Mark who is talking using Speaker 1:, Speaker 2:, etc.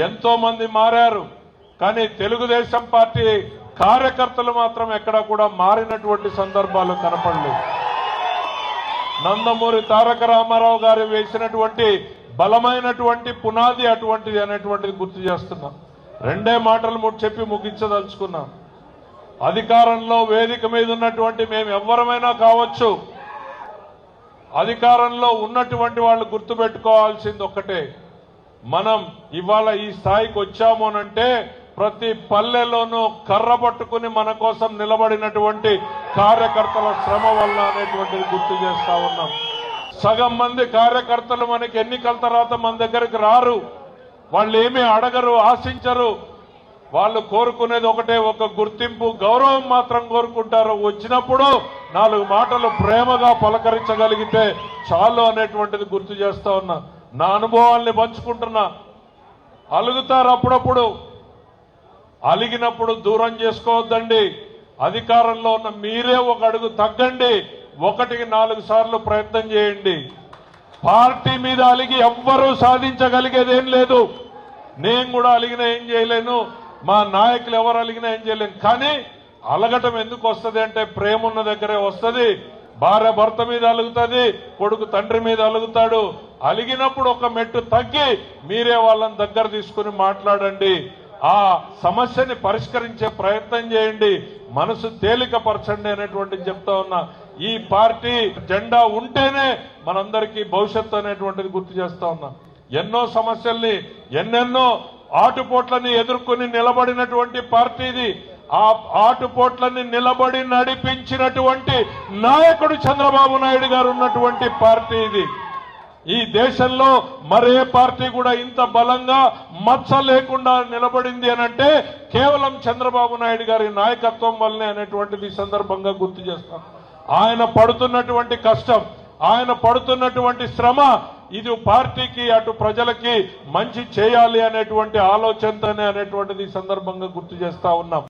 Speaker 1: ఎంతో మంది మారారు, కానీ తెలుగుదేశం పార్టీ కార్యకర్తలు మాత్రం ఎక్కడ కూడా మారినటువంటి సందర్భాలు కనపడలేదు. నందమూరి తారక రామారావు గారు వేసినటువంటి బలమైనటువంటి పునాది అటువంటిది అనేటువంటిది గుర్తు చేస్తున్నాం. రెండే మాటలు చెప్పి ముగించదలుచుకున్నాం. అధికారంలో వేదిక మీద ఉన్నటువంటి మేము ఎవరమైనా కావచ్చు, అధికారంలో ఉన్నటువంటి వాళ్ళు గుర్తుపెట్టుకోవాల్సింది ఒక్కటే, మనం ఇవాళ ఈ స్థాయికి వచ్చాము అనంటే ప్రతి పల్లెలోనూ కర్ర పట్టుకుని మన కోసం నిలబడినటువంటి కార్యకర్తల శ్రమ వల్ల అనేటువంటిది గుర్తు చేస్తా ఉన్నాం. సగం మంది కార్యకర్తలు మనకి ఎన్నికల తర్వాత మన దగ్గరికి రారు, వాళ్ళు ఏమీ అడగరు, ఆశించరు. వాళ్ళు కోరుకునేది ఒకటే, ఒక గుర్తింపు, గౌరవం మాత్రం కోరుకుంటారు. వచ్చినప్పుడు 4 మాటలు ప్రేమగా పలకరించగలిగితే చాలు అనేటువంటిది గుర్తు చేస్తా ఉన్నా. నా అనుభవాల్ని పంచుకుంటున్నా. అలుగుతారు అప్పుడప్పుడు, అలిగినప్పుడు దూరం చేసుకోవద్దండి. అధికారంలో ఉన్న మీరే ఒక అడుగు తగ్గండి, 1కి 4 సార్లు ప్రయత్నం చేయండి. పార్టీ మీద అలిగి ఎవ్వరూ సాధించగలిగేదేం లేదు. నేను కూడా అలిగినా ఏం చేయలేను, మా నాయకులు ఎవరు అలిగినా ఏం చేయలేను. కానీ అలగటం ఎందుకు వస్తుంది అంటే ప్రేమ ఉన్న దగ్గరే వస్తుంది. భార్య భర్త మీద అలుగుతుంది, కొడుకు తండ్రి మీద అలుగుతాడు. అలిగినప్పుడు ఒక మెట్టు తగ్గి మీరే వాళ్ళని దగ్గర తీసుకుని మాట్లాడండి, ఆ సమస్యని పరిష్కరించే ప్రయత్నం చేయండి, మనసు తేలికపరచండి అనేటువంటిది చెప్తా ఉన్నా. ఈ పార్టీ జెండా ఉంటేనే మనందరికీ భవిష్యత్తు అనేటువంటిది గుర్తు చేస్తా ఉన్నా. ఎన్నో సమస్యల్ని, ఎన్నెన్నో ఆటుపోట్లని ఎదుర్కొని నిలబడినటువంటి పార్టీ ఇది. ఆ ఆటుపోట్లని నిలబడి నడిపించినటువంటి నాయకుడు చంద్రబాబు నాయుడు గారు ఉన్నటువంటి పార్టీ ఇది. ఈ దేశంలో మరే పార్టీ కూడా ఇంత బలంగా మచ్చ లేకుండా నిలబడింది అనంటే కేవలం చంద్రబాబు నాయుడు గారి నాయకత్వం వల్లనే అనేటువంటిది ఈ సందర్భంగా గుర్తు చేస్తాం. ఆయన పడుతున్నటువంటి కష్టం, ఆయన పడుతున్నటువంటి శ్రమ, ఇది పార్టీకి అటు ప్రజలకి మంచి చేయాలి అనేటువంటి ఆలోచనతోనే అనేటువంటిది ఈ సందర్భంగా గుర్తు చేస్తా ఉన్నాం.